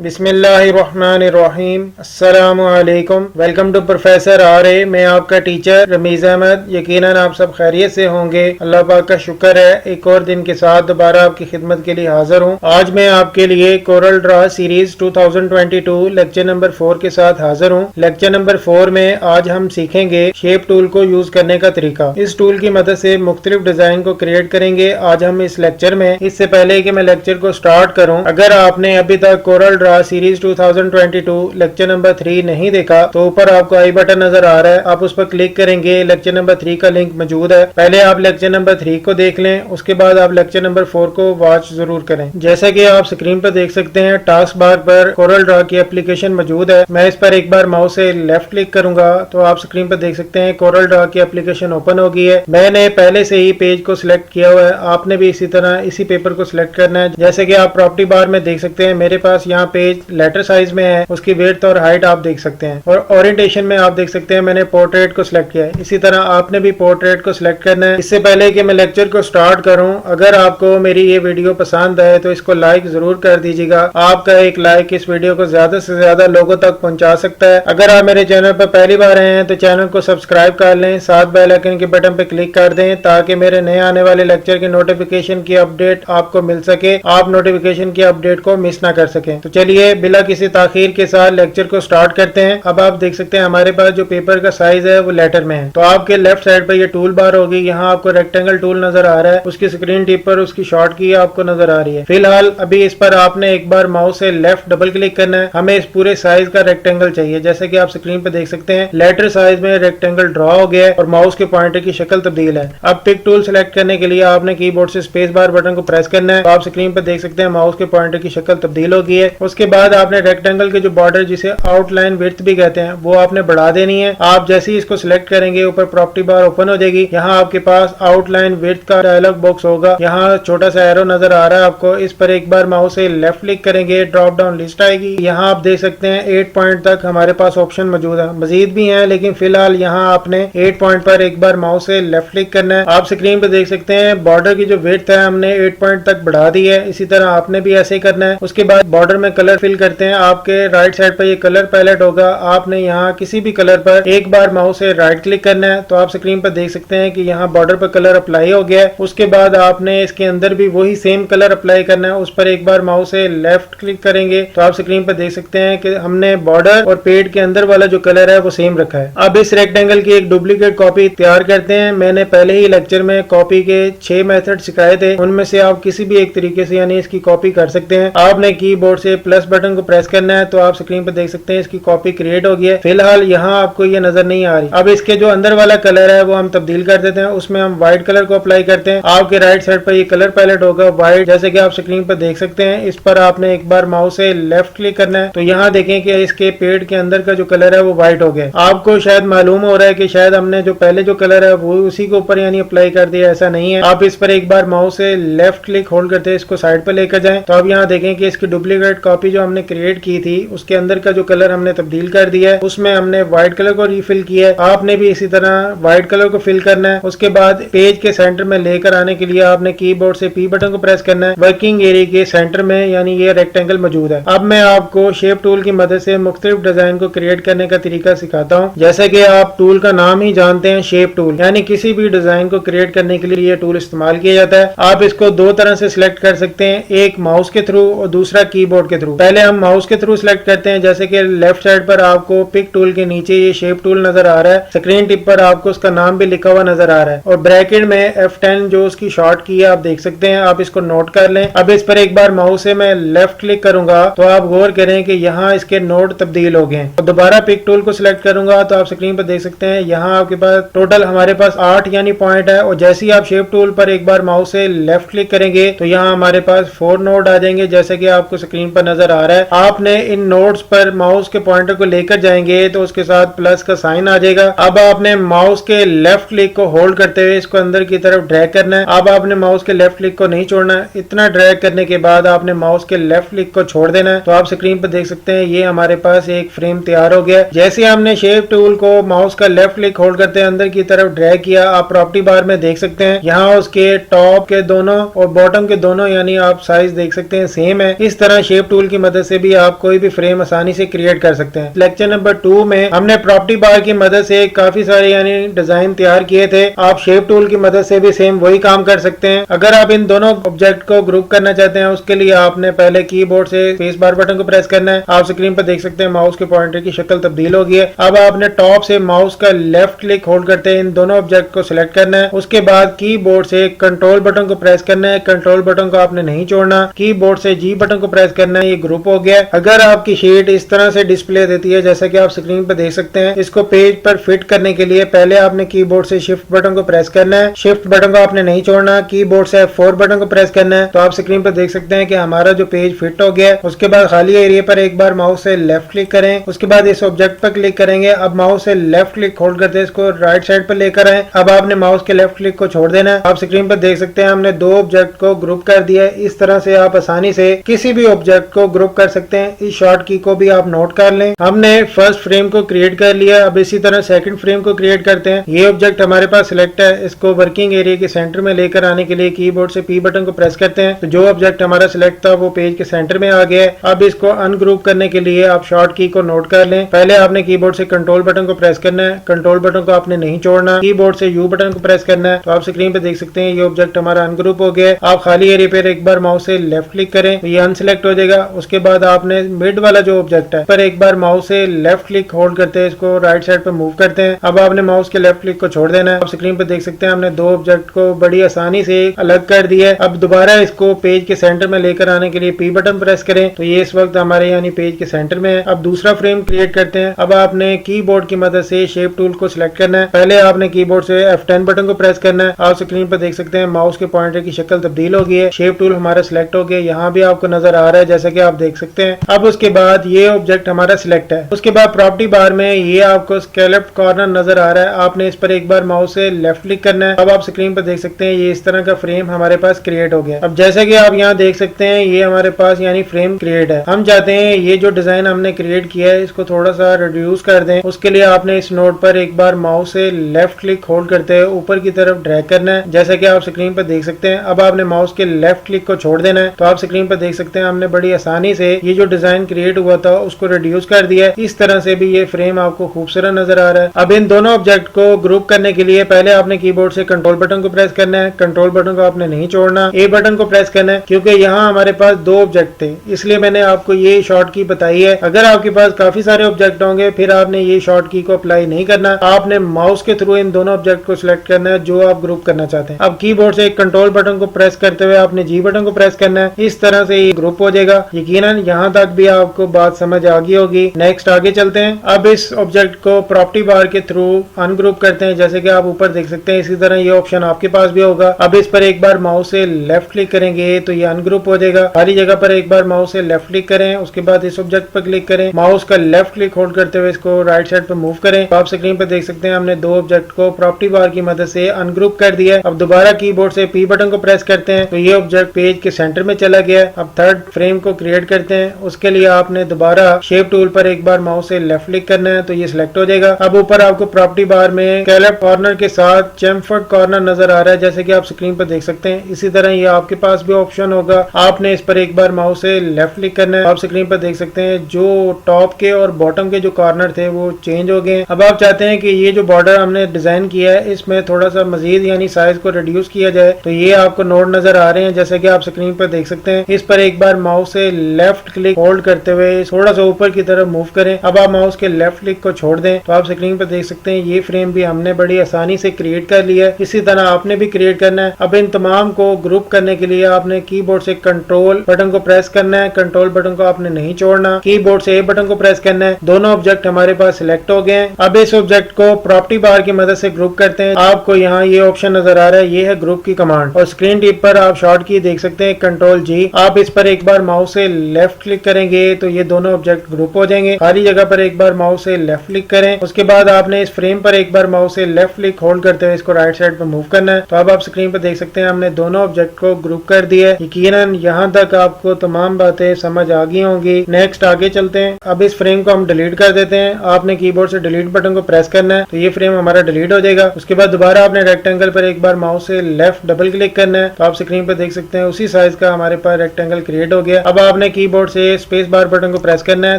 बिस्मिल्लाहिर्रहमानिर्रहीम। अस्सलामु अलैकुम। Welcome to professor RA। मैं आपका टीचर रमीज़ अहमद। यकीनन आप सब खैरियत से होंगे। अल्लाह पाक का शुक्र है, एक और दिन के साथ दोबारा आपकी खिदमत के लिए हाजिर हूँ। आज मैं आपके लिए Corel Draw series 2022 lecture number 4 के साथ हाजिर हूँ। लेक्चर नंबर 4 में आज हम सीखेंगे शेप टूल को यूज करने का तरीका। इस टूल की मदद से मुख्तलिफ डिजाइन को क्रिएट करेंगे आज हम इस लेक्चर में। इससे पहले कि मैं लेक्चर को स्टार्ट करूँ, अगर आपने अभी तक Corel Draw series 2022 lecture number 3 नहीं देखा तो ऊपर आपको आई बटन नजर आ रहा है, आप उस पर क्लिक करेंगे। लेक्चर नंबर 3 का लिंक मौजूद है। पहले आप लेक्चर नंबर 3 को देख लें, उसके बाद आप लेक्चर नंबर 4 को वॉच जरूर करें। जैसा कि आप स्क्रीन पर देख सकते हैं, टास्क बार पर कोरल ड्रा की एप्लीकेशन मौजूद है। मैं इस पर एक बार माउस से लेफ्ट क्लिक करूंगा तो आप स्क्रीन पर देख सकते हैं कोरल ड्रा की एप्लीकेशन ओपन हो गई है। मैंने पहले से ही पेज को सिलेक्ट किया हुआ है, आपने भी इसी तरह इसी पेपर को सिलेक्ट करना है। जैसे कि आप प्रॉपर्टी बार में देख सकते हैं, मेरे पास यहाँ पेज लेटर साइज में है, उसकी विड्थ और हाइट आप देख सकते हैं। और ओरिएंटेशन में आप देख सकते हैं मैंने पोर्ट्रेट को सिलेक्ट किया है। इसी तरह आपने भी पोर्ट्रेट को सिलेक्ट करना है। इससे पहले कि मैं लेक्चर को स्टार्ट करूं, अगर आपको मेरी ये वीडियो पसंद आए तो इसको लाइक जरूर कर दीजिएगा। आपका एक लाइक इस वीडियो को ज्यादा से ज्यादा लोगों तक पहुंचा सकता है। अगर आप मेरे चैनल पर पहली बार आए हैं तो चैनल को सब्सक्राइब कर लें, साथ बेल आइकन के बटन पर क्लिक कर दें ताकि मेरे नए आने वाले लेक्चर की नोटिफिकेशन की अपडेट आपको मिल सके, आप नोटिफिकेशन की अपडेट को मिस ना कर सकें। तो चलिए बिला किसी ताखीर के साथ लेक्चर को स्टार्ट करते हैं। अब आप देख सकते हैं हमारे पास जो पेपर का साइज है वो लेटर में है। तो आपके लेफ्ट साइड पर ये टूल बार होगी, यहाँ आपको रेक्टेंगल टूल नजर आ रहा है, उसकी स्क्रीन टिप पर उसकी शॉर्ट की आपको नजर आ रही है। फिलहाल अभी इस पर आपने एक बार माउस से लेफ्ट डबल क्लिक करना है। हमें इस पूरे साइज का रेक्टेंगल चाहिए। जैसे कि आप स्क्रीन पर देख सकते हैं लेटर साइज में रेक्टेंगल ड्रॉ हो गया है और माउस के पॉइंटर की शक्ल तब्दील है। अब पिक टूल सेलेक्ट करने के लिए आपने कीबोर्ड से स्पेस बार बटन को प्रेस करना है। तो आप स्क्रीन पर देख सकते हैं माउस के पॉइंटर की शक्ल तब्दील हो गई है। उसके बाद आपने रेक्टेंगल के जो बॉर्डर जिसे आउटलाइन विड्थ भी कहते हैं वो आपने बढ़ा देनी है। आप जैसे ही इसको सिलेक्ट करेंगे ऊपर प्रॉपर्टी बार ओपन हो जाएगी। यहाँ आपके पास आउटलाइन विड्थ का डायलॉग बॉक्स होगा। यहाँ छोटा सा एरो नजर आ रहा है आपको, इस पर एक बार माउस से लेफ्ट क्लिक करेंगे, ड्रॉप डाउन लिस्ट आएगी। यहाँ आप देख सकते हैं 8 पॉइंट तक हमारे पास ऑप्शन मौजूद है, मजीद भी है लेकिन फिलहाल यहाँ आपने 8 पॉइंट पर एक बार माउस से लेफ्ट क्लिक करना है। आप स्क्रीन पे देख सकते हैं बॉर्डर की जो विड्थ है हमने 8 पॉइंट तक बढ़ा दी है। इसी तरह आपने भी ऐसे ही करना है। उसके बाद बॉर्डर में कलर फिल करते हैं। आपके राइट साइड पर ये कलर पैलेट होगा, आपने यहाँ किसी भी कलर पर एक बार माउस से राइट क्लिक करना है। तो आप स्क्रीन पर देख सकते हैं कि यहाँ बॉर्डर पर कलर अप्लाई हो गया है। उसके बाद आपने इसके अंदर भी वही सेम कलर अप्लाई करना है, उस पर एक बार माउस से लेफ्ट क्लिक करेंगे तो आप स्क्रीन पर देख सकते हैं कि हमने बॉर्डर और पेड़ के अंदर वाला जो कलर है वो सेम रखा है। अब इस रेक्टेंगल की एक डुप्लीकेट कॉपी तैयार करते हैं। मैंने पहले ही लेक्चर में कॉपी के 6 मेथड सिखाए थे, उनमें से आप किसी भी एक तरीके से यानी इसकी कॉपी कर सकते हैं। आपने कीबोर्ड से प्लस बटन को प्रेस करना है तो आप स्क्रीन पर देख सकते हैं इसकी कॉपी क्रिएट हो गई है। फिलहाल यहाँ आपको ये नजर नहीं आ रही। अब इसके जो अंदर वाला कलर है वो हम तब्दील कर देते हैं, उसमें हम व्हाइट कलर को अप्लाई करते हैं। आपके राइट साइड पर ये कलर पैलेट होगा व्हाइट, जैसे कि आप स्क्रीन पर देख सकते हैं। इस पर आपने एक बार माउस से लेफ्ट क्लिक करना है तो यहाँ देखें कि इसके पेड़ के अंदर का जो कलर है वो व्हाइट हो गया। आपको शायद मालूम हो रहा है कि शायद हमने जो पहले जो कलर है वो उसी के ऊपर यानी अप्लाई कर दिया, ऐसा नहीं है। आप इस पर एक बार माउस से लेफ्ट क्लिक होल्ड करते हैं इसको साइड पर लेकर जाएं तो आप यहाँ देखें कि इसकी डुप्लीकेट कॉपी जो हमने क्रिएट की थी उसके अंदर का जो कलर हमने तब्दील कर दिया है, उसमें हमने व्हाइट कलर को रिफिल किया है। आपने भी इसी तरह व्हाइट कलर को फिल करना है। उसके बाद पेज के सेंटर में लेकर आने के लिए आपने कीबोर्ड से पी बटन को प्रेस करना है। वर्किंग एरिया के सेंटर में यानी ये रेक्टेंगल मौजूद है। अब मैं आपको शेप टूल की मदद से मुख्तलिफ डिजाइन को क्रिएट करने का तरीका सिखाता हूँ। जैसे कि आप टूल का नाम ही जानते हैं शेप टूल, यानी किसी भी डिजाइन को क्रिएट करने के लिए ये टूल इस्तेमाल किया जाता है। आप इसको दो तरह से सिलेक्ट कर सकते हैं, एक माउस के थ्रू और दूसरा कीबोर्ड के थ्रू। पहले हम माउस के थ्रू सिलेक्ट करते हैं। जैसे कि लेफ्ट साइड पर आपको पिक टूल के नीचे ये शेप टूल नजर आ रहा है, स्क्रीन टिप पर आपको उसका नाम भी लिखा हुआ नजर आ रहा है और ब्रैकेट में F10 जो उसकी शॉर्ट की है आप देख सकते हैं, आप इसको नोट कर लें। अब इस पर एक बार माउस से मैं लेफ्ट क्लिक करूंगा तो आप गौर करें कि यहाँ इसके नोड तब्दील हो गए। और दोबारा पिक टूल को सिलेक्ट करूंगा तो आप स्क्रीन पर देख सकते हैं यहाँ आपके पास टोटल हमारे पास 8 यानी पॉइंट है। और जैसे ही आप शेप टूल पर एक बार माउस से लेफ्ट क्लिक करेंगे तो यहाँ हमारे पास 4 नोड आ जाएंगे, जैसे कि आपको स्क्रीन पर नजर आ रहा है। आपने इन नोड्स पर माउस के पॉइंटर को लेकर जाएंगे तो उसके साथ प्लस का साइन आ जाएगा। अब आपने माउस के लेफ्ट क्लिक को होल्ड करते हुए इसको अंदर की तरफ ड्रैग करना है। अब आपने माउस के लेफ्ट क्लिक को नहीं छोड़ना है। इतना ड्रैग करने के बाद आपने माउस के लेफ्ट क्लिक को छोड़ देना है। तो आप स्क्रीन पर देख सकते हैं ये हमारे पास एक फ्रेम तैयार हो गया। जैसे हमने शेप टूल को माउस का लेफ्ट क्लिक होल्ड करते हैं अंदर की तरफ ड्रैग किया, आप प्रॉपर्टी बार में देख सकते हैं यहाँ उसके टॉप के दोनों और बॉटम के दोनों यानी आप साइज देख सकते हैं सेम है। इस तरह शेप टूल टूल की मदद से भी आप कोई भी फ्रेम आसानी से क्रिएट कर सकते हैं। लेक्चर नंबर 2 में हमने प्रॉपर्टी बार की मदद से काफी सारे यानी डिजाइन तैयार किए थे। आप शेप टूल की मदद से भी सेम वही काम कर सकते हैं। अगर आप इन दोनों ऑब्जेक्ट को ग्रुप करना चाहते हैं उसके लिए आपने पहले कीबोर्ड से स्पेस बार बटन को प्रेस करना है। आप स्क्रीन पर देख सकते हैं माउस के पॉइंटर की शक्ल तब्दील हो गई है। अब आपने टॉप से माउस का लेफ्ट क्लिक होल्ड करते हैं इन दोनों ऑब्जेक्ट को सिलेक्ट करना है। उसके बाद कीबोर्ड से कंट्रोल बटन को प्रेस करना है। कंट्रोल बटन को आपने नहीं छोड़ना। कीबोर्ड से जी बटन को प्रेस करना है। ये ग्रुप हो गया। अगर आपकी शीट इस तरह से डिस्प्ले देती है जैसा कि आप स्क्रीन पर देख सकते हैं, इसको पेज पर फिट करने के लिए पहले आपने कीबोर्ड से शिफ्ट बटन को प्रेस करना है। शिफ्ट बटन को आपने नहीं छोड़ना। कीबोर्ड से F4 बटन को प्रेस करना है। तो आप स्क्रीन पर देख सकते हैं कि हमारा जो पेज फिट हो गया है। उसके बाद खाली एरिया पर एक बार माउस से लेफ्ट क्लिक करें। उसके बाद इस ऑब्जेक्ट पर क्लिक करेंगे। अब माउस से लेफ्ट क्लिक होल्ड करते हैं इसको राइट साइड पर लेकर आए। अब आपने माउस के लेफ्ट क्लिक को छोड़ देना है। आप स्क्रीन पर देख सकते हैं हमने दो ऑब्जेक्ट को ग्रुप कर दिया है। इस तरह से आप आसानी से किसी भी ऑब्जेक्ट को ग्रुप कर सकते हैं। इस शॉर्ट की को भी आप नोट कर लें। हमने फर्स्ट फ्रेम को क्रिएट कर लिया। अब इसी तरह सेकंड फ्रेम को क्रिएट करते हैं। ये ऑब्जेक्ट हमारे पास सिलेक्ट है। इसको वर्किंग एरिया के सेंटर में लेकर आने के लिए कीबोर्ड से P बटन को प्रेस करते हैं। तो जो ऑब्जेक्ट हमारा सिलेक्ट था वो पेज के सेंटर में आ गया है। अब इसको अनग्रुप करने के लिए आप शॉर्ट की को नोट कर लें। पहले आपने कीबोर्ड से कंट्रोल बटन को प्रेस करना है। कंट्रोल बटन को आपने नहीं छोड़ना। कीबोर्ड से U बटन को प्रेस करना है। तो आप स्क्रीन पे देख सकते हैं ये ऑब्जेक्ट हमारा अनग्रुप हो गया है। आप खाली एरिया पर एक बार माउस से लेफ्ट क्लिक करें तो ये अनसिलेक्ट हो जाएगा। उसके बाद आपने मिड वाला जो ऑब्जेक्ट है पर एक बार माउस से लेफ्ट क्लिक होल्ड करते हैं इसको राइट साइड पर मूव करते हैं। अब आपने माउस के लेफ्ट क्लिक को छोड़ देना है। आप स्क्रीन पर देख सकते हैं हमने दो ऑब्जेक्ट को बड़ी आसानी से अलग कर दिया है। अब दोबारा इसको पेज के सेंटर में लेकर आने के लिए P बटन प्रेस करें तो ये इस वक्त हमारे यानी पेज के सेंटर में है। अब दूसरा फ्रेम क्रिएट करते हैं। अब आपने कीबोर्ड की मदद से शेप टूल को सिलेक्ट करना है। पहले आपने कीबोर्ड से F10 बटन को प्रेस करना है। आप स्क्रीन पर देख सकते हैं माउस के पॉइंटर की शक्ल तब्दील हो गई है। शेप टूल हमारा सिलेक्ट हो गया। यहाँ भी आपको नजर आ रहा है जैसा कि आप देख सकते हैं। अब उसके बाद ये ऑब्जेक्ट हमारा सिलेक्ट है। उसके बाद प्रॉपर्टी बार में ये आपको स्केलप कॉर्नर नजर आ रहा है। आपने इस पर एक बार माउस से लेफ्ट क्लिक करना है। अब आप स्क्रीन पर देख सकते हैं ये इस तरह का फ्रेम हमारे पास क्रिएट हो गया। अब जैसे कि आप यहाँ देख सकते हैं ये हमारे पास यानी फ्रेम क्रिएट है। हम चाहते हैं ये जो डिजाइन हमने क्रिएट किया है इसको थोड़ा सा रिड्यूस कर दें। उसके लिए आपने इस नोट पर एक बार माउस से लेफ्ट क्लिक होल्ड करते हुए ऊपर की तरफ ड्रैग करना है जैसा कि आप स्क्रीन पर देख सकते हैं। अब आपने माउस के लेफ्ट क्लिक को छोड़ देना है। तो आप स्क्रीन पर देख सकते हैं हमने बड़ी आसानी से ये जो डिजाइन क्रिएट हुआ था उसको रिड्यूस कर दिया है। इस तरह से भी ये फ्रेम आपको खूबसूरत नजर आ रहा है। अब इन दोनों ऑब्जेक्ट को ग्रुप करने के लिए पहले आपने कीबोर्ड से कंट्रोल बटन को प्रेस करना है। कंट्रोल बटन को आपने नहीं छोड़ना। A बटन को प्रेस करना है क्योंकि यहाँ हमारे पास दो ऑब्जेक्ट थे इसलिए मैंने आपको ये शॉर्ट की बताई है। अगर आपके पास काफी सारे ऑब्जेक्ट होंगे फिर आपने ये शॉर्ट की को अप्लाई नहीं करना। आपने माउस के थ्रू इन दोनों ऑब्जेक्ट को सिलेक्ट करना है जो आप ग्रुप करना चाहते हैं। अब कीबोर्ड से कंट्रोल बटन को प्रेस करते हुए आपने G बटन को प्रेस करना है। इस तरह से ये ग्रुप हो जाएगा। यकीनन यहाँ तक भी आपको बात समझ आ गई होगी। नेक्स्ट आगे चलते हैं। अब इस ऑब्जेक्ट को प्रॉपर्टी बार के थ्रू अनग्रुप करते हैं जैसे कि आप ऊपर देख सकते हैं। इसी तरह ये ऑप्शन आपके पास भी होगा। अब इस पर एक बार माउस से लेफ्ट क्लिक करेंगे तो ये अनग्रुप हो जाएगा। खाली जगह पर एक बार माउस से लेफ्ट क्लिक करें। उसके बाद इस ऑब्जेक्ट पर क्लिक करें। माउस का लेफ्ट क्लिक होल्ड करते हुए इसको राइट साइड पर मूव करें। तो आप स्क्रीन पर देख सकते हैं हमने दो ऑब्जेक्ट को प्रॉपर्टी बार की मदद से अनग्रुप कर दिया है। अब दोबारा कीबोर्ड से P बटन को प्रेस करते हैं तो ये ऑब्जेक्ट पेज के सेंटर में चला गया है। अब थर्ड फ्रेम को क्रिएट करते हैं। उसके लिए आपने दोबारा शेप टूल पर एक बार माउस से लेफ्ट क्लिक करना है तो ये सिलेक्ट हो जाएगा। अब ऊपर आपको प्रॉपर्टी बार में स्केलप कॉर्नर के साथ चैम्फर्ड कॉर्नर नजर आ रहा है जैसे कि आप स्क्रीन पर देख सकते हैं। इसी तरह ये आपके पास भी ऑप्शन होगा। आपने इस पर एक बार माउस से लेफ्ट क्लिक करना है। आप स्क्रीन पर देख सकते हैं जो टॉप के और बॉटम के जो कॉर्नर थे वो चेंज हो गए। अब आप चाहते हैं कि ये जो बॉर्डर हमने डिजाइन किया है इसमें थोड़ा सा मजीद यानी साइज को रिड्यूस किया जाए तो ये आपको नोड नजर आ रहे हैं जैसे कि आप स्क्रीन पर देख सकते हैं। इस पर एक बार माउस से लेफ्ट क्लिक होल्ड करते हुए थोड़ा सा ऊपर की तरफ मूव करें। अब आप माउस के लेफ्ट क्लिक को छोड़ दें तो आप स्क्रीन पर देख सकते हैं ये फ्रेम भी हमने बड़ी आसानी से क्रिएट कर लिया है। इसी तरह आपने भी क्रिएट करना है। अब इन तमाम को ग्रुप करने के लिए आपने कीबोर्ड से कंट्रोल बटन को प्रेस करना है। कंट्रोल बटन को आपने नहीं छोड़ना। कीबोर्ड से A बटन को प्रेस करना है। दोनों ऑब्जेक्ट हमारे पास सिलेक्ट हो गए हैं। अब इस ऑब्जेक्ट को प्रॉपर्टी बार की मदद से ग्रुप करते हैं। आपको यहाँ ये ऑप्शन नजर आ रहा है, ये है ग्रुप की कमांड और स्क्रीन टिप पर आप शॉर्ट की देख सकते हैं कंट्रोल G। आप इस पर एक बार माउस से लेफ्ट क्लिक करेंगे तो ये दोनों ऑब्जेक्ट ग्रुप हो जाएंगे। खाली जगह पर एक बार माउस से लेफ्ट क्लिक करें। उसके बाद आपने इस फ्रेम पर एक बार माउस से लेफ्ट क्लिक होल्ड करते हुए इसको राइट साइड पर मूव करना है। तो अब आप स्क्रीन पर देख सकते हैं हमने दोनों ऑब्जेक्ट को ग्रुप कर दिया है। यकीनन यहाँ तक आपको तमाम बातें समझ आ गई होंगी। नेक्स्ट आगे चलते हैं। अब इस फ्रेम को हम डिलीट कर देते हैं। आपने कीबोर्ड से डिलीट बटन को प्रेस करना है तो ये फ्रेम हमारा डिलीट हो जाएगा। उसके बाद दोबारा आपने रेक्टेंगल पर एक बार माउस से लेफ्ट डबल क्लिक करना है तो आप स्क्रीन पर देख सकते हैं उसी साइज का हमारे पास रेक्टेंगल क्रिएट हो गया। अब आपने कीबोर्ड से स्पेस बार बटन को प्रेस करना है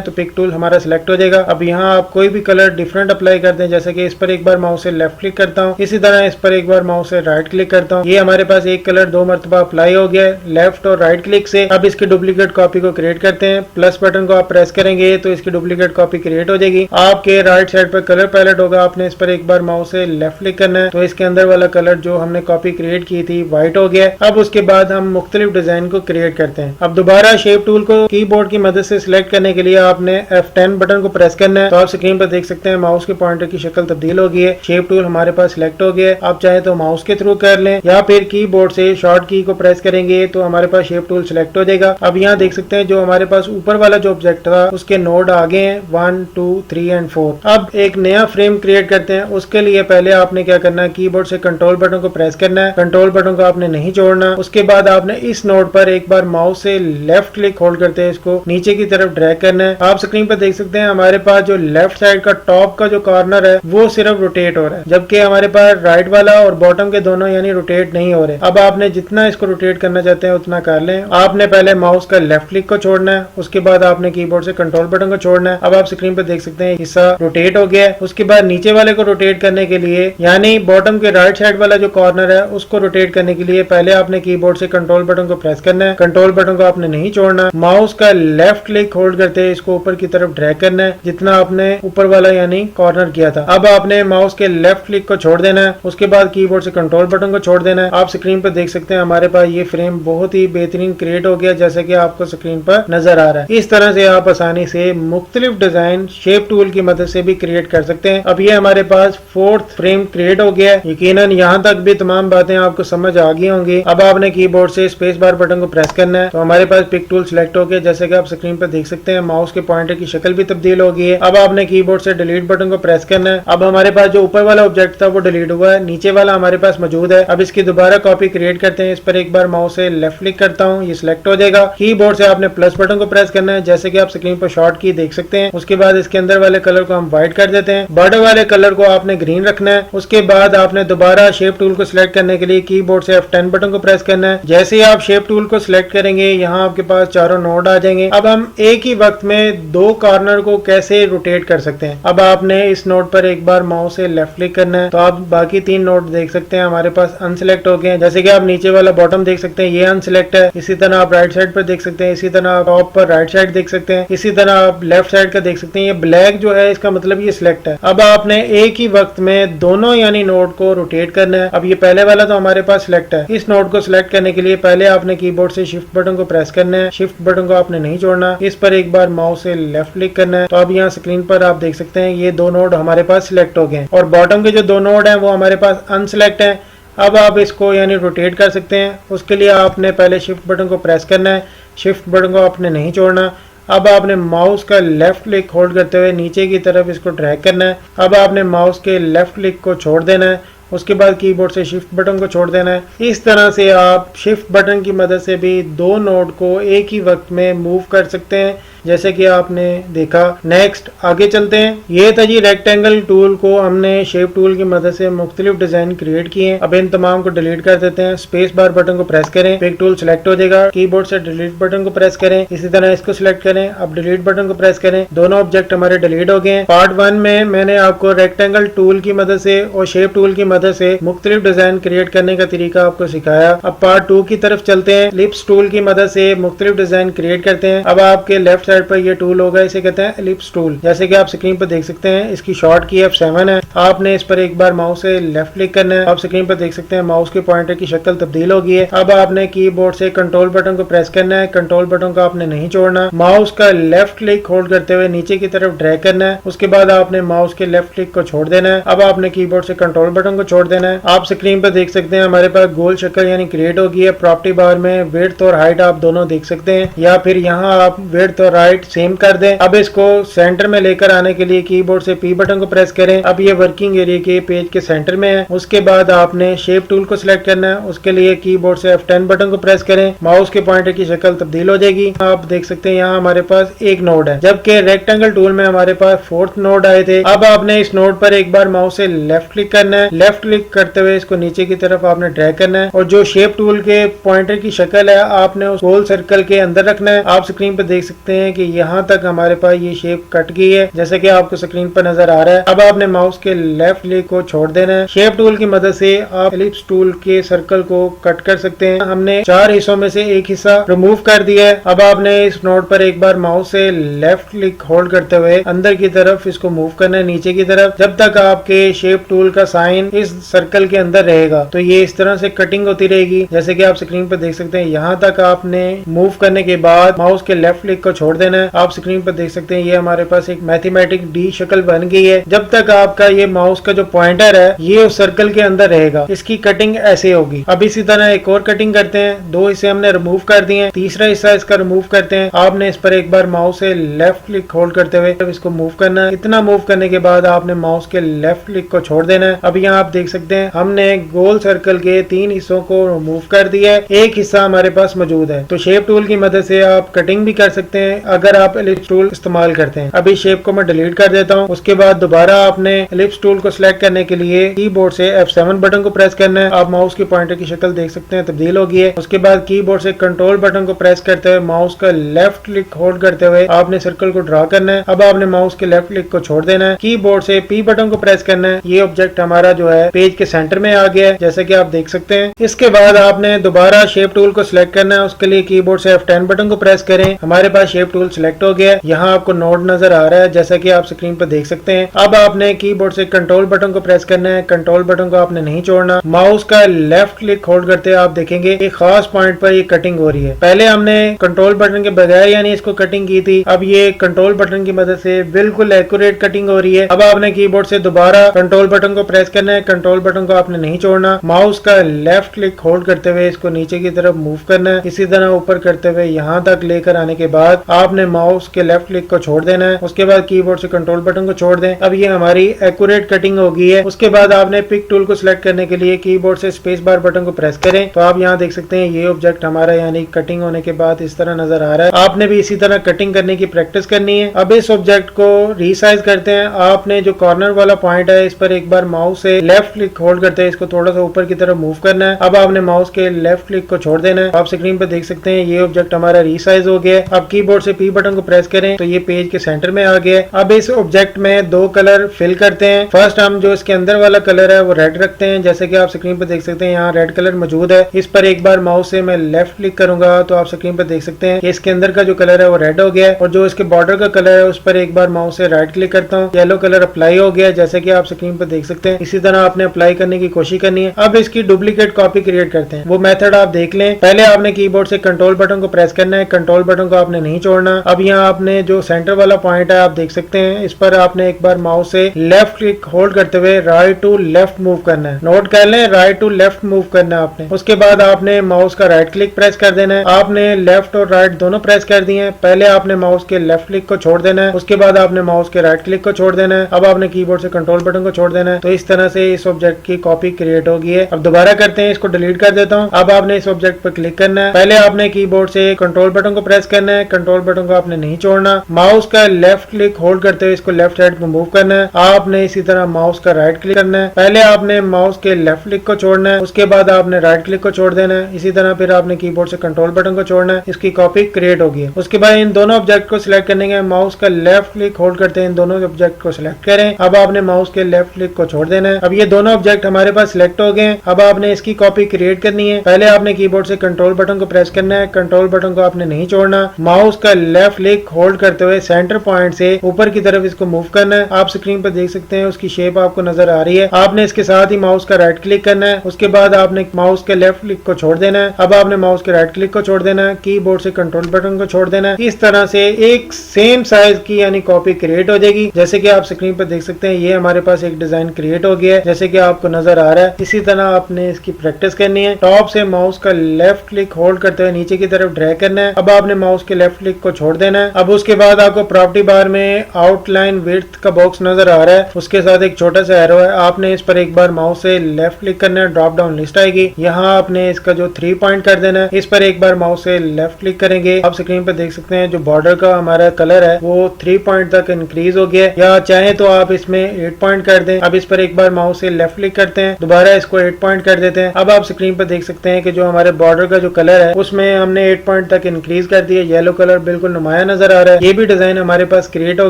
तो पिक टूल हमारा सिलेक्ट हो जाएगा। अब यहाँ आप कोई भी कलर डिफरेंट अप्लाई करते हैं, जैसे कि इस पर एक बार माउस से लेफ्ट क्लिक करता हूँ, इसी तरह इस पर एक बार माउस से राइट क्लिक करता हूँ। ये हमारे पास एक कलर 2 मरतबा अप्लाई हो गया है लेफ्ट और राइट क्लिक से। अब इसकी डुप्लीकेट कॉपी को क्रिएट करते हैं। प्लस बटन को आप प्रेस करेंगे तो इसकी डुप्लीकेट कॉपी क्रिएट हो जाएगी। आपके राइट साइड पर कलर पैलेट होगा, आपने इस पर एक बार माउस से लेफ्ट क्लिक करना है तो इसके अंदर वाला कलर जो हमने कॉपी क्रिएट की थी व्हाइट हो गया। अब उसके बाद हम मुख्तलिफ डिजाइन को क्रिएट करते हैं। अब दोबारा शेप टूल को कीबोर्ड की मदद से सिलेक्ट करने के लिए आपने F10 बटन को प्रेस करना है। तो आप स्क्रीन पर देख सकते हैं माउस के पॉइंटर की शक्ल तब्दील हो गई है। शेप टूल हमारे पास सिलेक्ट हो गया है। आप चाहे तो माउस के थ्रू कर लें या फिर कीबोर्ड से शॉर्ट की को प्रेस करेंगे तो हमारे पास शेप टूल सिलेक्ट हो जाएगा। अब यहाँ देख सकते हैं जो हमारे पास ऊपर वाला जो ऑब्जेक्ट था उसके नोड आ गए हैं 1, 2, 3 एंड 4। अब एक नया फ्रेम क्रिएट करते हैं। उसके लिए पहले आपने क्या करना है, कीबोर्ड से कंट्रोल बटन को प्रेस करना है। कंट्रोल बटन को आपने नहीं छोड़ना। उसके बाद आपने इस नोड पर एक बार माउस से लेफ्ट क्लिक होल्ड करते हैं इसको नीचे की तरफ ड्रैग करना है। आप स्क्रीन पर देख सकते हैं हमारे पास जो लेफ्ट साइड का टॉप का जो कॉर्नर है वो सिर्फ रोटेट हो रहा है, जबकि हमारे पास राइट वाला और बॉटम के दोनों यानी रोटेट नहीं हो रहे। अब आपने जितना इसको रोटेट करना चाहते हैं उतना कर लें। आपने पहले माउस का लेफ्ट क्लिक को छोड़ना है, उसके बाद आपने कीबोर्ड से कंट्रोल बटन को छोड़ना है। अब आप स्क्रीन पर देख सकते हैं हिस्सा रोटेट हो गया है। उसके बाद नीचे वाले को रोटेट करने के लिए यानी बॉटम के राइट साइड वाला जो कॉर्नर है उसको रोटेट करने के लिए पहले आपने कीबोर्ड से कंट्रोल बटन को प्रेस करना है। कंट्रोल बटन को आपने नहीं छोड़ना। माउस का लेफ्ट क्लिक होल्ड करते हैं इसको ऊपर की तरफ ड्रैग करना है जितना आपने ऊपर वाला यानी कॉर्नर किया था। अब आपने माउस के लेफ्ट क्लिक को छोड़ देना है। उसके बाद कीबोर्ड से कंट्रोल बटन को छोड़ देना है। आप स्क्रीन पर देख सकते हैं हमारे पास ये फ्रेम बहुत ही बेहतरीन क्रिएट हो गया जैसे कि आपको स्क्रीन पर नजर आ रहा है। इस तरह से आप आसानी से मुख्तलिफ डिजाइन शेप टूल की मदद से भी क्रिएट कर सकते हैं। अब ये हमारे पास 4th फ्रेम क्रिएट हो गया है। यकीनन यहाँ तक भी तमाम बातें आपको समझ आ गई होंगी। अब आपने कीबोर्ड से स्पेस बार बटन को प्रेस करना है तो हमारे पास पिक टूल सिलेक्ट हो गया जैसे कि आप स्क्रीन पर देख सकते हैं। माउस के पॉइंटर की शक्ल भी तब्दील हो गई है। अब आपने कीबोर्ड से डिलीट बटन को प्रेस करना है। अब हमारे पास जो ऊपर वाला ऑब्जेक्ट था वो डिलीट हुआ है, नीचे वाला हमारे पास मौजूद है। अब इसकी दोबारा कॉपी क्रिएट करते हैं। इस पर एक बार माउस से लेफ्ट क्लिक करता हूँ, ये सिलेक्ट हो जाएगा। कीबोर्ड से आपने प्लस बटन को प्रेस करना है जैसे कि आप स्क्रीन पर शॉर्ट की देख सकते हैं। उसके बाद इसके अंदर वाले कलर को हम व्हाइट कर देते हैं, बॉर्डर वाले कलर को आपने ग्रीन रखना है। उसके बाद आपने दोबारा शेप टूल को सिलेक्ट करने के लिए कीबोर्ड से F10 बटन को प्रेस करना है। जैसे ही आप शेप टूल को सिलेक्ट करेंगे यहाँ आपके पास चारों नोड आ जाएंगे। अब हम एक ही वक्त में 2 कॉर्नर को कैसे रोटेट कर सकते हैं। अब आपने इस नोड पर एक बार माउस से लेफ्ट क्लिक करना है तो आप बाकी 3 नोड देख सकते हैं हमारे पास अनसिलेक्ट हो गए हैं। जैसे कि आप नीचे वाला बॉटम देख सकते हैं ये अनसिलेक्ट है। इसी तरह आप राइट साइड पर देख सकते हैं, इसी तरह आप टॉप पर राइट साइड देख सकते हैं, इसी तरह आप लेफ्ट साइड का देख सकते हैं। ये ब्लैक जो है इसका मतलब ये सिलेक्ट है। अब आपने एक ही वक्त में दोनों यानी नोड को रोटेट करना है। अब ये पहले वाला तो हमारे पास सिलेक्ट है। इस नोड को सिलेक्ट करने के लिए पहले आपने कीबोर्ड से शिफ्ट बटन को प्रेस करना है। शिफ्ट बटन को आपने नहीं छोड़ना। इस पर एक बार माउस से लेफ्ट क्लिक करना है तो अब यहाँ स्क्रीन पर आप देख सकते हैं ये 2 नोड हमारे पास सिलेक्ट हो गए हैं और बॉटम के जो 2 नोड हैं वो हमारे पास अनसिलेक्ट है। अब आप इसको यानी रोटेट कर सकते हैं। उसके लिए आपने पहले शिफ्ट बटन को प्रेस करना है, शिफ्ट बटन को आपने नहीं छोड़ना। अब आपने माउस का लेफ्ट क्लिक होल्ड करते हुए नीचे की तरफ इसको ड्रैग करना है। अब आपने माउस के लेफ्ट क्लिक को छोड़ देना है। उसके बाद कीबोर्ड से शिफ्ट बटन को छोड़ देना है। इस तरह से आप शिफ्ट बटन की मदद से भी 2 नोड को एक ही वक्त में मूव कर सकते हैं जैसे कि आपने देखा। नेक्स्ट आगे चलते हैं। ये था जी रेक्टेंगल टूल को हमने शेप टूल की मदद से मुख्तलिफ डिजाइन क्रिएट किए हैं। अब इन तमाम को डिलीट कर देते हैं। स्पेस बार बटन को प्रेस करें, पिक टूल सिलेक्ट हो जाएगा। कीबोर्ड से डिलीट बटन को प्रेस करें, इसी तरह इसको सिलेक्ट करें। अब डिलीट बटन को प्रेस करें। दोनों ऑब्जेक्ट हमारे डिलीट हो गए हैं। पार्ट 1 में मैंने आपको रेक्टेंगल टूल की मदद से और शेप टूल की मदद से मुख्तलिफ डिजाइन क्रिएट करने का तरीका आपको सिखाया। अब पार्ट 2 की तरफ चलते हैं। एलिप्स टूल की मदद से मुख्तलिफ डिजाइन क्रिएट करते हैं। अब आपके लेफ्ट साइड पर यह टूल होगा, इसे कहते हैं एलिप्स टूल। जैसे कि आप स्क्रीन पर देख सकते हैं इसकी शॉर्ट की F7 है। आपने इस पर एक बार माउस से लेफ्ट क्लिक करना है। आप स्क्रीन पर देख सकते हैं माउस के पॉइंटर की शक्ल तब्दील हो गई है। अब आपने कीबोर्ड से कंट्रोल बटन को प्रेस करना है। कंट्रोल बटन को आपने नहीं छोड़ना। माउस का लेफ्ट क्लिक होल्ड करते हुए नीचे की तरफ ड्रैग करना है। उसके बाद आपने माउस के लेफ्ट क्लिक को छोड़ देना है। अब आपने कीबोर्ड से कंट्रोल बटन को छोड़ देना है। आप स्क्रीन पर देख सकते हैं हमारे पास गोल शक्ल यानी क्रिएट हो गई है। प्रॉपर्टी बार में विड्थ और हाइट आप दोनों देख सकते हैं, या फिर यहाँ आप विड्थ और राइट सेम कर दें। अब इसको सेंटर में लेकर आने के लिए कीबोर्ड से P बटन को प्रेस करें। अब ये वर्किंग एरिया के पेज के सेंटर में है। उसके बाद आपने शेप टूल को सिलेक्ट करना है। उसके लिए कीबोर्ड से F10 बटन को प्रेस करें। माउस के पॉइंटर की शक्ल तब्दील हो जाएगी। आप देख सकते हैं यहाँ हमारे पास एक नोड है, जबकि रेक्टेंगल टूल में हमारे पास 4th नोड आए थे। अब आपने इस नोड पर एक बार माउस से लेफ्ट क्लिक करना है। लेफ्ट क्लिक करते हुए इसको नीचे की तरफ आपने ड्रैग करना है और जो शेप टूल के पॉइंटर की शक्ल है आपने उस गोल सर्कल के अंदर रखना है। आप स्क्रीन पर देख सकते हैं कि यहाँ तक हमारे पास ये शेप कट गई है, जैसे कि आपको स्क्रीन पर नजर आ रहा है। अब आपने माउस के लेफ्ट क्लिक को छोड़ देना है। शेप टूल की मदद से आप एलिप्स टूल के सर्कल को कट कर सकते हैं। हमने 4 हिस्सों में से एक हिस्सा रिमूव कर दिया है। अब आपने इस नोड पर एक बार माउस से लेफ्ट क्लिक होल्ड करते हुए अंदर की तरफ इसको मूव करना है, नीचे की तरफ, जब तक आपके शेप टूल का साइन इस सर्कल के अंदर रहेगा। तो ये इस तरह से कटिंग होती रहेगी, जैसे कि आप स्क्रीन पर देख सकते हैं। यहाँ तक आपने मूव करने के बाद माउस के लेफ्ट क्लिक को छोड़ देना है। आप स्क्रीन पर देख सकते हैं ये हमारे पास एक मैथमेटिक डी शक्ल बन गई है। जब तक आपका ये माउस का जो पॉइंटर है ये उस सर्कल के अंदर रहेगा, इसकी कटिंग ऐसे होगी। अब इसी तरह एक और कटिंग करते हैं। 2 हिस्से हमने रिमूव कर दिए हैं, तीसरा हिस्सा इसका रिमूव करते हैं। आपने इस पर एक बार माउस से लेफ्ट क्लिक होल्ड करते हुए इसको मूव करना है। इतना मूव करने के बाद आपने माउस के लेफ्ट क्लिक को छोड़ देना है। अब यहाँ आप देख सकते हैं हमने गोल सर्कल के 3 हिस्सों को रिमूव कर दिया है, एक हिस्सा हमारे पास मौजूद है। तो शेप टूल की मदद से आप कटिंग भी कर सकते हैं अगर आप एलिप्स टूल इस्तेमाल करते हैं। अब इस शेप को मैं डिलीट कर देता हूँ। उसके बाद दोबारा आपने एलिप्स टूल को सिलेक्ट करने के लिए कीबोर्ड से F7 बटन को प्रेस करना है। आप माउस की पॉइंटर की शक्ल देख सकते हैं तब्दील हो गई है। उसके बाद कीबोर्ड से कंट्रोल बटन को प्रेस करते हुए माउस का लेफ्ट क्लिक होल्ड करते हुए आपने सर्कल को ड्रा करना है। अब आपने माउस के लेफ्ट क्लिक को छोड़ देना है। कीबोर्ड से P बटन को प्रेस करना है। ये ऑब्जेक्ट हमारा जो है पेज के सेंटर में आ गया है, जैसे कि आप देख सकते हैं। इसके बाद आपने दोबारा शेप टूल को सिलेक्ट करना है। उसके लिए कीबोर्ड से F10 बटन को प्रेस करें। हमारे पास शेप टूल सिलेक्ट हो गया है। यहाँ आपको नोड नजर आ रहा है, जैसा कि आप स्क्रीन पर देख सकते हैं। अब आपने कीबोर्ड से कंट्रोल बटन को प्रेस करना है। कंट्रोल बटन को आपने नहीं छोड़ना। माउस का लेफ्ट क्लिक होल्ड करते हुए आप देखेंगे एक खास पॉइंट पर ये कटिंग हो रही है। पहले हमने कंट्रोल बटन के बगैर यानी इसको कटिंग की थी, अब ये कंट्रोल बटन की मदद से बिल्कुल एक्यूरेट कटिंग हो रही है। अब आपने कीबोर्ड से दोबारा कंट्रोल बटन को प्रेस करना है। कंट्रोल बटन को आपने नहीं छोड़ना। माउस का लेफ्ट क्लिक होल्ड करते हुए इसको नीचे की तरफ मूव करना है, इसी तरह ऊपर करते हुए यहाँ तक लेकर आने के बाद आपने माउस के लेफ्ट क्लिक को छोड़ देना है। उसके बाद कीबोर्ड से कंट्रोल बटन को छोड़ दें। अब ये हमारी एक्यूरेट कटिंग हो गई है। उसके बाद आपने पिक टूल को सिलेक्ट करने के लिए कीबोर्ड से स्पेस बार बटन को प्रेस करें। तो आप यहाँ देख सकते हैं ये ऑब्जेक्ट हमारा यानी कटिंग होने के बाद इस तरह नजर आ रहा है। आपने भी इसी तरह कटिंग करने की प्रैक्टिस करनी है। अब इस ऑब्जेक्ट को रीसाइज करते हैं। आपने जो कॉर्नर वाला पॉइंट है इस पर एक बार माउस से लेफ्ट क्लिक होल्ड करते हैं इसको थोड़ा सा ऊपर की तरफ मूव करना है। अब आपने माउस के लेफ्ट क्लिक को छोड़ देना है। आप स्क्रीन पर देख सकते हैं ये ऑब्जेक्ट हमारा रीसाइज हो गया है। अब कीबोर्ड से P बटन को प्रेस करें तो ये पेज के सेंटर में आ गया है। अब इस ऑब्जेक्ट में 2 कलर फिल करते हैं। फर्स्ट हम जो इसके अंदर वाला कलर है वो रेड रखते हैं, जैसे कि आप स्क्रीन पर देख सकते हैं यहाँ रेड कलर मौजूद है। इस पर एक बार माउस से मैं लेफ्ट क्लिक करूंगा तो आप स्क्रीन पर देख सकते हैं कि इसके अंदर का जो कलर है वो रेड हो गया है और जो इसके बॉर्डर का कलर है उस पर एक बार माउस से राइट क्लिक करता हूँ, येलो कलर अप्लाई हो गया है, जैसे कि आप स्क्रीन पर देख सकते हैं। इसी तरह आपने अप्लाई करने की कोशिश करनी है। अब इसकी डुप्लीकेट कॉपी क्रिएट करते हैं। वो मेथड आप देख लें। पहले आपने कीबोर्ड से कंट्रोल बटन को प्रेस करना है। कंट्रोल बटन को आपने नहीं छोड़ना। अब यहाँ आपने जो सेंटर वाला पॉइंट है आप देख सकते हैं, इस पर आपने एक बार माउस से लेफ्ट क्लिक होल्ड करते हुए राइट टू लेफ्ट मूव करना है। नोट कर लें, राइट टू लेफ्ट मूव करना है आपने। उसके बाद आपने माउस का राइट क्लिक प्रेस कर देना है। आपने लेफ्ट और राइट दोनों प्रेस कर दिए हैं। पहले आपने माउस के लेफ्ट क्लिक को छोड़ देना है, उसके बाद आपने माउस के राइट क्लिक को छोड़ देना है। अब आपने कीबोर्ड से कंट्रोल बटन को छोड़ देना है। तो इस तरह से इस ऑब्जेक्ट की कॉपी क्रिएट हो गई है। अब दोबारा करते हैं, इसको डिलीट कर देता हूँ। अब आपने इस ऑब्जेक्ट पर क्लिक करना है। पहले आपने कीबोर्ड से कंट्रोल बटन को प्रेस करना है। कंट्रोल बटन को आपने नहीं छोड़ना। माउस का लेफ्ट क्लिक होल्ड करते हुए इसको लेफ्ट साइड पर मूव करना है। आपने इसी तरह माउस का राइट क्लिक करना है। पहले आपने माउस के लेफ्ट क्लिक को छोड़ना है, उसके बाद आपने राइट क्लिक को छोड़ देना है। इसी तरह फिर आपने कीबोर्ड से कंट्रोल बटन को छोड़ना है। इसकी कॉपी क्रिएट होगी। उसके बाद इन दोनों ऑब्जेक्ट को सिलेक्ट करने के माउस का लेफ्ट क्लिक होल्ड करते हैं इन दोनों ऑब्जेक्ट को सिलेक्ट करें। अब आपने माउस के लेफ्ट क्लिक को छोड़ देना है। अब ये दोनों ऑब्जेक्ट हमारे पास सिलेक्ट हो गए। अब आपने इसकी कॉपी क्रिएट करनी है। पहले आपने कीबोर्ड से कंट्रोल बटन को प्रेस करना है। कंट्रोल बटन को आपने नहीं छोड़ना। माउस का लेफ्ट क्लिक होल्ड करते हुए सेंटर पॉइंट से ऊपर की तरफ इसको मूव करना है। आप स्क्रीन पर देख सकते हैं उसकी शेप आपको नजर आ रही है। आपने इसके साथ ही माउस का राइट क्लिक करना है। उसके बाद आपने माउस के लेफ्ट क्लिक को छोड़ देना है। अब आपने माउस के राइट क्लिक को छोड़ देना है। कीबोर्ड से कंट्रोल बटन को छोड़ देना है। इस तरह से एक सेम साइज की यानी कॉपी क्रिएट हो जाएगी। जैसे कि आप स्क्रीन पर देख सकते हैं ये हमारे पास एक डिजाइन क्रिएट हो गया है, जैसे कि आपको नजर आ रहा है। इसी तरह आपने इसकी प्रैक्टिस करनी है। टॉप से माउस का लेफ्ट क्लिक होल्ड करते हुए नीचे की तरफ ड्रैग करना है। अब आपने माउस के लेफ्ट क्लिक को छोड़ देना है। अब उसके बाद आपको प्रॉपर्टी बार में आउटलाइन विड्थ का बॉक्स नजर आ रहा है, उसके साथ एक छोटा सा एरो है। आपने इस पर एक बार माउस से लेफ्ट क्लिक करना है, ड्रॉप डाउन लिस्ट आएगी। यहाँ आपने इसका जो 3 पॉइंट कर देना है, इस पर एक बार माउस से लेफ्ट क्लिक करेंगे। आप स्क्रीन पर देख सकते हैं जो बॉर्डर का हमारा कलर है वो 3 पॉइंट तक इंक्रीज हो गया, या चाहे तो आप इसमें 8 पॉइंट कर दें। अब इस पर एक बार माउस से लेफ्ट क्लिक करते हैं, दोबारा इसको 8 पॉइंट कर देते हैं। अब आप स्क्रीन पर देख सकते हैं कि जो हमारे बॉर्डर का जो कलर है उसमें हमने 8 पॉइंट तक इंक्रीज कर दिया। येलो कलर बिल्कुल नुमाया नजर आ रहा है। ये भी डिजाइन हमारे पास क्रिएट हो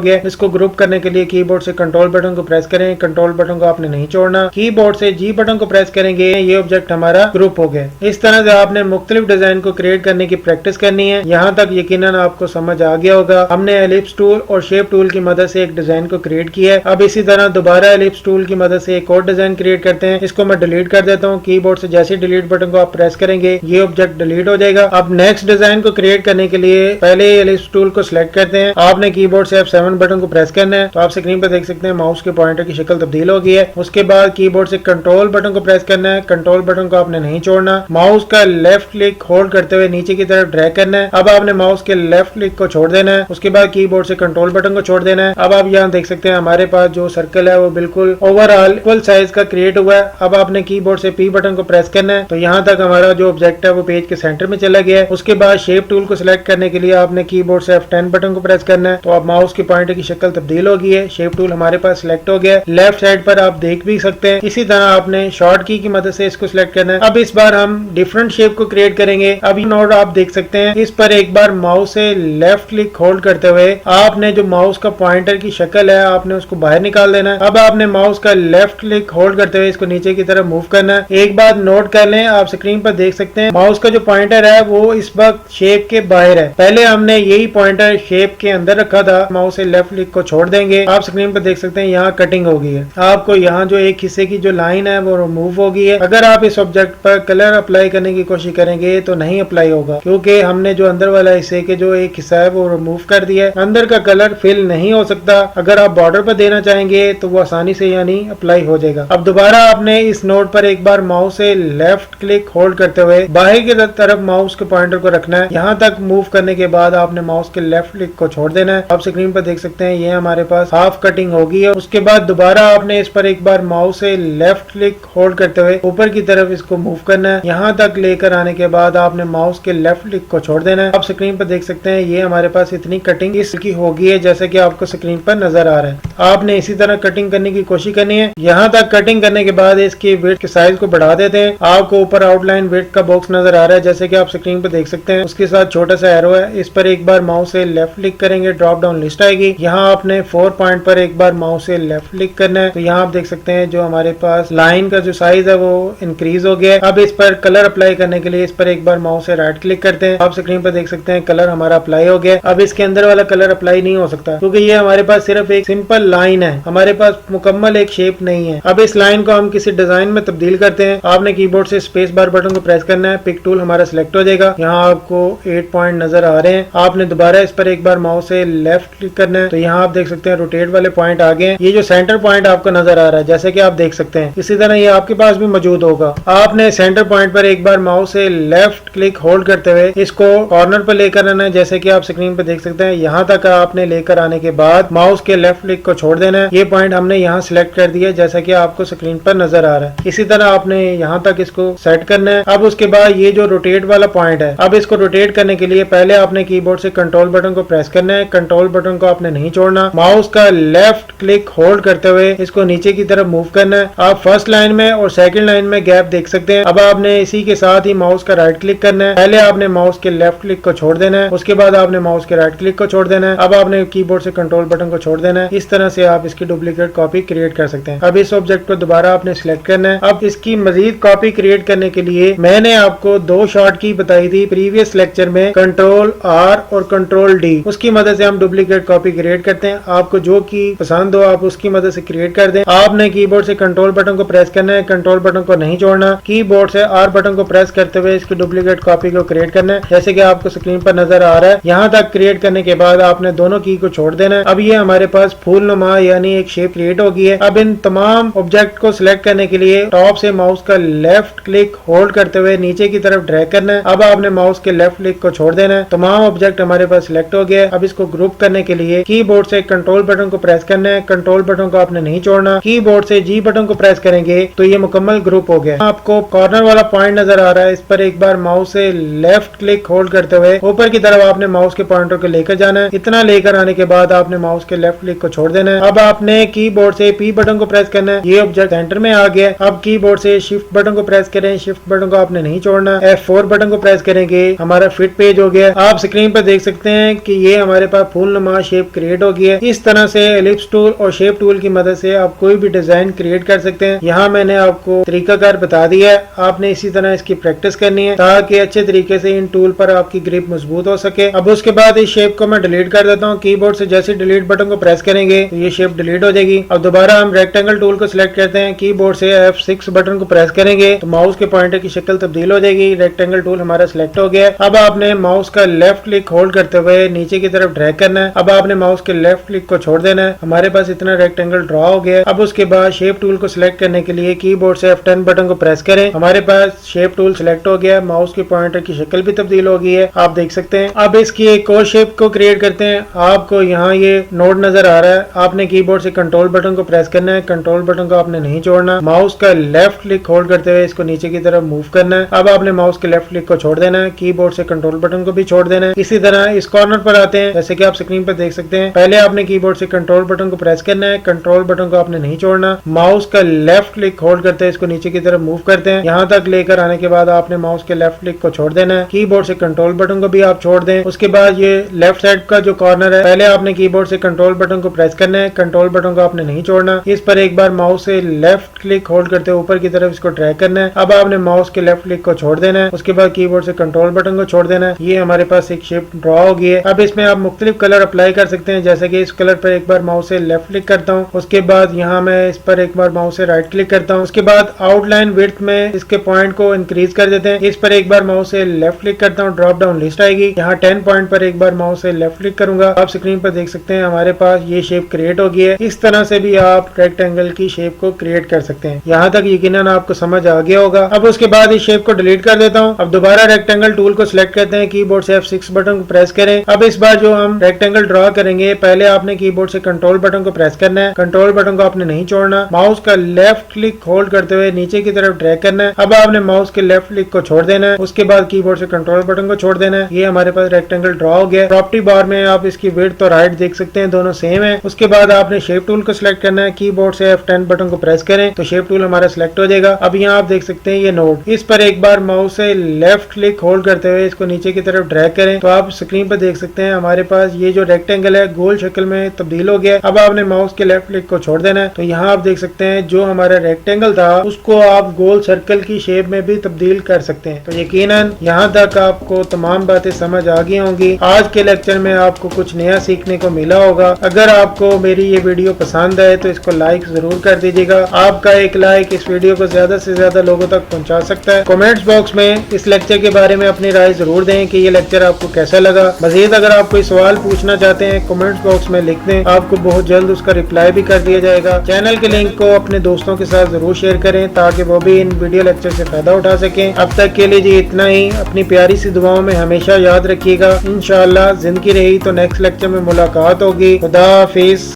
गया। इसको ग्रुप करने के लिए कीबोर्ड से कंट्रोल बटन को प्रेस करें, कंट्रोल बटन को आपने नहीं छोड़ना, कीबोर्ड से जी बटन को प्रेस करेंगे, ये ऑब्जेक्ट हमारा ग्रुप हो गया। इस तरह से आपने मुख्तलिफ डिजाइन को क्रिएट करने की प्रैक्टिस करनी है। यहाँ तक यकीनन आपको समझ आ गया होगा। हमने एलिप्स टूल और शेप टूल की मदद से एक डिजाइन को क्रिएट किया है। अब इसी तरह दोबारा एलिप्स टूल की मदद से एक और डिजाइन क्रिएट करते हैं। इसको मैं डिलीट कर देता हूँ। कीबोर्ड से जैसे डिलीट बटन को आप प्रेस करेंगे ये ऑब्जेक्ट डिलीट हो जाएगा। अब नेक्स्ट डिजाइन को क्रिएट करने के लिए पहले एलिप्स टूल को सिलेक्ट करते हैं। आपने कीबोर्ड से F7 बटन को प्रेस करना है, तो आप स्क्रीन पर देख सकते हैं माउस के पॉइंटर की शक्ल तब्दील हो गई है। उसके बाद कीबोर्ड से कंट्रोल बटन को प्रेस करना है, कंट्रोल बटन को आपने नहीं छोड़ना, माउस का लेफ्ट क्लिक होल्ड करते हुए नीचे की तरफ ड्रैग करना है। अब आपने माउस के लेफ्ट क्लिक को छोड़ देना है, उसके बाद कीबोर्ड से कंट्रोल बटन को छोड़ देना है। अब आप यहाँ देख सकते हैं हमारे पास जो सर्कल है वो बिल्कुल ओवरऑल इक्वल साइज का क्रिएट हुआ है। अब आपने कीबोर्ड से P बटन को प्रेस करना है, तो यहाँ तक हमारा जो ऑब्जेक्ट है वो पेज के सेंटर में चला गया है। उसके बाद शेप टूल को सिलेक्ट करने के लिए आपने कीबोर्ड से F10 बटन को प्रेस करना है, तो अब माउस के पॉइंटर की शक्ल तब्दील हो गई है। शेप टूल हमारे पास सिलेक्ट हो गया है। लेफ्ट साइड पर आप देख भी सकते हैं। इसी तरह आपने शॉर्ट की मदद से इसको सिलेक्ट करना है। अब इस बार हम डिफरेंट शेप को क्रिएट करेंगे। अब ये नोड आप देख सकते हैं, इस पर एक बार माउस से लेफ्ट क्लिक होल्ड करते हुए आपने जो माउस का पॉइंटर की शक्ल है आपने उसको बाहर निकाल देना है। अब आपने माउस का लेफ्ट क्लिक होल्ड करते हुए इसको नीचे की तरफ मूव करना है। एक बात नोट कर लें, आप स्क्रीन पर देख सकते हैं माउस का जो पॉइंटर है वो इस वक्त शेप के बाहर है। पहले हमने यही पॉइंटर शेप के अंदर रखा था। माउस से लेफ्ट क्लिक को छोड़ देंगे। आप स्क्रीन पर देख सकते हैं यहाँ कटिंग हो गई है। आपको यहाँ जो एक हिस्से की जो लाइन है वो रिमूव हो गई है। अगर आप इस ऑब्जेक्ट पर कलर अप्लाई करने की कोशिश करेंगे तो नहीं अप्लाई होगा, क्योंकि हमने जो अंदर वाला हिस्से के जो एक हिस्सा है वो रिमूव कर दिया है। अंदर का कलर फिल नहीं हो सकता। अगर आप बॉर्डर पर देना चाहेंगे तो वो आसानी से यानी अप्लाई हो जाएगा। अब दोबारा आपने इस नोड पर एक बार माउस से लेफ्ट क्लिक होल्ड करते हुए बाहर की तरफ माउस के पॉइंटर को रखना है। यहाँ तक मूव करने के बाद आपने माउस के लेफ्ट क्लिक को छोड़ देना है। आप स्क्रीन पर देख सकते हैं ये हमारे पास हाफ कटिंग होगी है। उसके बाद दोबारा आपने इस पर एक बार माउस से लेफ्ट क्लिक होल्ड करते हुए ऊपर की तरफ इसको मूव करना है। यहाँ तक लेकर आने के बाद आपने माउस के लेफ्ट क्लिक को छोड़ देना है। आप स्क्रीन पर देख सकते हैं ये हमारे पास इतनी कटिंग इसकी होगी है जैसे कि आपको स्क्रीन पर नजर आ रहा है। आपने इसी तरह कटिंग करने की कोशिश करनी है। यहाँ तक कटिंग करने के बाद इसकी विड्थ के साइज को बढ़ा देते हैं। आपको ऊपर आउटलाइन विड्थ का बॉक्स नजर आ रहा है जैसे कि आप स्क्रीन पर देख सकते हैं। उसके साथ छोटा सा एरो है, इस पर एक बार माउस से लेफ्ट क्लिक करेंगे, ड्रॉप डाउन लिस्ट आएगी। यहाँ आपने 4 पॉइंट पर एक बार माउस से लेफ्ट क्लिक करना है, तो यहाँ आप देख सकते हैं जो हमारे पास लाइन का जो साइज है वो इंक्रीज हो गया है। अब इस पर कलर अप्लाई करने के लिए इस पर एक बार माउस से राइट क्लिक करते हैं। आप स्क्रीन पर देख सकते हैं कलर हमारा अप्लाई हो गया। अब इसके अंदर वाला कलर अप्लाई नहीं हो सकता क्योंकि ये हमारे पास सिर्फ एक सिंपल लाइन है, हमारे पास मुकम्मल एक शेप नहीं है। अब इस लाइन को हम किसी डिजाइन में तब्दील करते हैं। आपने कीबोर्ड से स्पेस बार बटन को प्रेस करना है, पिक टूल हमारा सिलेक्ट हो जाएगा। यहाँ आपको 8 पॉइंट नजर आ रहे हैं। आपने दोबारा इस पर एक बार माउस से लेफ्ट क्लिक करना है, तो यहाँ आप देख सकते हैं रोटेट वाले पॉइंट आ गए। ये जो सेंटर पॉइंट आपको नजर आ रहा है जैसे कि आप देख सकते हैं, इसी तरह ये आपके पास भी मौजूद होगा। आपने सेंटर पॉइंट पर एक बार माउस से लेफ्ट क्लिक होल्ड करते हुए इसको कॉर्नर पर लेकर आना है जैसे कि आप स्क्रीन पर देख सकते हैं। यहाँ तक आपने लेकर आने के बाद माउस के लेफ्ट क्लिक को छोड़ देना है। ये पॉइंट हमने यहाँ सिलेक्ट कर दिया जैसा कि आपको स्क्रीन पर नजर आ रहा है। इसी तरह आपने यहाँ तक इसको सेट करना है। अब उसके बाद ये जो रोटेट वाला पॉइंट है, अब इसको रोटेट करने के लिए पहले आपने कीबोर्ड से कंट्रोल बटन को प्रेस करना है। कंट्रोल बटन को आपने नहीं छोड़ना, माउस का लेफ्ट क्लिक होल्ड करते हुए इसको नीचे की तरफ मूव करना है। आप फर्स्ट लाइन में और सेकंड लाइन में गैप देख सकते हैं। अब आपने इसी के साथ ही माउस का राइट क्लिक करना है। पहले आपने माउस के लेफ्ट क्लिक को छोड़ देना है, उसके बाद आपने माउस के राइट क्लिक को छोड़ देना है। अब आपने कीबोर्ड से कंट्रोल बटन को छोड़ देना है। इस तरह से आप इसकी डुप्लीकेट कॉपी क्रिएट कर सकते हैं। अब इस ऑब्जेक्ट को दोबारा आपने सिलेक्ट करना है। अब इसकी मजीद कॉपी क्रिएट करने के लिए मैंने आपको 2 शॉर्ट की बताई थी प्रीवियस लेक्चर में, कंट्रोल R और कंट्रोल D। उसकी मदद से हम डुप्लीकेट कॉपी क्रिएट करते हैं। आपको जो की पसंद हो आप उसकी मदद से क्रिएट कर दें। आपने कीबोर्ड से कंट्रोल बटन को प्रेस करना है, कंट्रोल बटन को नहीं छोड़ना, कीबोर्ड से R बटन को प्रेस करते हुए इसकी डुप्लीकेट कॉपी को क्रिएट करना है जैसे कि आपको स्क्रीन पर नजर आ रहा है। यहाँ तक क्रिएट करने के बाद आपने दोनों की को छोड़ देना है। अब ये हमारे पास फूल नुमा यानी एक शेप क्रिएट हो गई है। अब इन तमाम ऑब्जेक्ट को सिलेक्ट करने के लिए टॉप से माउस का लेफ्ट क्लिक होल्ड करते हुए नीचे की तरफ ड्रैग करना है। अब आपने माउस के लेफ्ट क्लिक को छोड़ देना है। तमाम ऑब्जेक्ट ऑब्जेक्ट हमारे पास सिलेक्ट हो गया। अब इसको ग्रुप करने के लिए कीबोर्ड से कंट्रोल बटन को प्रेस करना है, कंट्रोल बटन को आपने नहीं छोड़ना। कीबोर्ड से जी बटन को प्रेस करेंगे तो ये मुकम्मल ग्रुप हो गया। आपको कॉर्नर वाला पॉइंट नजर आ रहा है, इस पर एक बार माउस से लेफ्ट क्लिक होल्ड करते हुए ऊपर की तरफ आपने माउस के पॉइंटर को लेकर जाना है। इतना लेकर आने के बाद आपने माउस के लेफ्ट क्लिक को छोड़ देना है। अब आपने कीबोर्ड से पी बटन को प्रेस करना है, ये ऑब्जेक्ट सेंटर में आ गया। अब कीबोर्ड से शिफ्ट बटन को प्रेस करें, शिफ्ट बटन को आपने नहीं छोड़ना। F4 बटन को प्रेस करेंगे, हमारा फिट पेज हो गया। आप स्क्रीन पर देख सकते हैं कि ये हमारे पास फूलनुमा शेप क्रिएट हो गई है। इस तरह से एलिप्स टूल और शेप टूल की मदद से आप कोई भी डिजाइन क्रिएट कर सकते हैं। यहाँ मैंने आपको तरीकाकार बता दिया है, आपने इसी तरह इसकी प्रैक्टिस करनी है ताकि अच्छे तरीके से इन टूल पर आपकी ग्रिप मजबूत हो सके। अब उसके बाद इस शेप को मैं डिलीट कर देता हूँ। कीबोर्ड से जैसे डिलीट बटन को प्रेस करेंगे तो ये शेप डिलीट हो जाएगी। अब दोबारा हम रेक्टेंगल टूल को सिलेक्ट करते हैं, कीबोर्ड से F6 बटन को प्रेस करेंगे तो माउस के पॉइंटर की शक्ल तब्दील हो जाएगी। रेक्टेंगल टूल हमारा सिलेक्ट हो गया। अब आपने माउस का लेफ्ट क्लिक होल्ड करते हुए नीचे की तरफ ड्रैग करना है। अब आपने माउस के लेफ्ट क्लिक को छोड़ देना है। हमारे पास इतना रेक्टेंगल ड्रॉ हो गया। अब उसके बाद शेप टूल को सिलेक्ट करने के लिए कीबोर्ड से F10 बटन को प्रेस करें। हमारे पास शेप टूल सिलेक्ट हो गया, माउस के पॉइंटर की शक्ल भी तब्दील हो गई है, आप देख सकते हैं। अब इसकी एक और शेप को क्रिएट करते हैं। आपको यहाँ ये नोड नजर आ रहा है, आपने कीबोर्ड से कंट्रोल बटन को प्रेस करना है, कंट्रोल बटन को आपने नहीं छोड़ना। माउस का लेफ्ट क्लिक होल्ड करते हुए इसको नीचे की तरफ मूव करना है। अब आपने माउस के लेफ्ट क्लिक को छोड़ देना है, कीबोर्ड से कंट्रोल बटन को भी छोड़ देना है। इसी तरह इस कॉर्नर पर आते हैं, जैसे कि आप स्क्रीन पर देख सकते हैं। पहले आपने कीबोर्ड से कंट्रोल बटन को प्रेस करना है, कंट्रोल बटन को आपने नहीं छोड़ना। माउस का लेफ्ट क्लिक होल्ड करते हैं, इसको नीचे की तरफ मूव करते हैं। यहाँ तक लेकर आने के बाद आपने माउस के लेफ्ट क्लिक को छोड़ देना है, कीबोर्ड से कंट्रोल बटन को भी आप छोड़ दें। उसके बाद ये लेफ्ट साइड का जो कॉर्नर है, पहले आपने कीबोर्ड से कंट्रोल बटन को प्रेस करना है, कंट्रोल बटन को आपने नहीं छोड़ना। इस पर एक बार माउस से लेफ्ट क्लिक होल्ड करते हुए ऊपर की तरफ इसको ड्रैग करना है। अब आपने माउस के लेफ्ट क्लिक को छोड़ देना है, उसके बाद कीबोर्ड से कंट्रोल बटन को छोड़ देना है। ये हमारे पास एक शेप ड्रॉ हो गई है। अब इसमें आप मुख्तलिफ कलर अप्लाई कर सकते हैं, जैसे कि इस कलर पर एक बार माउस से लेफ्ट क्लिक करता हूँ, उसके बाद यहाँ मैं इस पर एक बार माउस से राइट क्लिक करता हूँ। उसके बाद आउटलाइन विड्थ में इसके पॉइंट को इंक्रीज कर देते हैं। इस पर एक बार माउस से लेफ्ट क्लिक करता हूँ, ड्रॉप डाउन लिस्ट आएगी। यहाँ 10 पॉइंट पर एक बार माउस से लेफ्ट क्लिक करूंगा। आप स्क्रीन पर देख सकते हैं हमारे पास ये शेप क्रिएट हो गई है। इस तरह से भी आप रेक्टेंगल की शेप को क्रिएट कर सकते हैं। यहाँ तक यकीनन आपको समझ आ गया होगा। अब उसके बाद इस शेप को डिलीट कर देता हूँ। अब दोबारा रेक्टेंगल टूल को सिलेक्ट करते हैं, कीबोर्ड से F6 बटन को प्रेस करें। अब इस बार जो हम रेक्टेंगल ड्रॉ करेंगे, पहले आपने कीबोर्ड से कंट्रोल बटन को प्रेस करना है, कंट्रोल बटन को आपने नहीं छोड़ना। माउस का लेफ्ट क्लिक होल्ड करते हुए नीचे की तरफ ड्रैग करना है। अब आपने माउस के लेफ्ट क्लिक को छोड़ देना है, उसके बाद कीबोर्ड से कंट्रोल बटन को छोड़ देना है। ये हमारे पास रेक्टेंगल ड्रॉ हो गया। प्रॉपर्टी बार में आप इसकी विड्थ और हाइट देख सकते हैं, दोनों सेम है। उसके बाद आपने शेप टूल को सिलेक्ट करना है, कीबोर्ड से F10 बटन को प्रेस करें तो शेप टूल हमारा सिलेक्ट हो जाएगा। अब यहाँ आप देख सकते हैं ये नोड, इस पर एक बार माउस से लेफ्ट क्लिक होल्ड करते हुए इसको नीचे की तरफ ड्रैग करें तो आप स्क्रीन पर देख सकते हैं हमारे पास ये जो रेक्टेंगल है गोल शक्ल में तब्दील हो गया। अब आपने माउस के लेफ्ट क्लिक को छोड़ देना है तो यहाँ आप देख सकते हैं जो हमारा रेक्टेंगल था उसको आप गोल सर्कल की शेप में भी तब्दील कर सकते हैं। तो यकीनन यहाँ तक आपको तमाम बातें समझ आ गई होंगी। आज के लेक्चर में आपको कुछ नया सीखने को मिला होगा। अगर आपको मेरी ये वीडियो पसंद आए तो इसको लाइक जरूर कर दीजिएगा। आपका एक लाइक इस वीडियो को ज्यादा से ज्यादा लोगों तक पहुंचा सकता है। कमेंट्स बॉक्स में इस लेक्चर के बारे में अपनी राय जरूर दें कि ये लेक्चर आपको कैसा लगा। मजीद अगर आप कोई सवाल पूछना चाहते हैं कमेंट्स बॉक्स में लिख दें, आपको बहुत जल्द उसका रिप्लाई भी कर दिया जाएगा। चैनल के लिंक को अपने दोस्तों के साथ जरूर शेयर करें ताकि वो भी इन वीडियो लेक्चर से फायदा उठा सकें। अब तक के लिए जी इतना ही। अपनी प्यारी सी दुआओं में हमेशा याद रखिएगा। इंशाअल्लाह जिंदगी रही तो नेक्स्ट लेक्चर में मुलाकात होगी। खुदा हाफिज।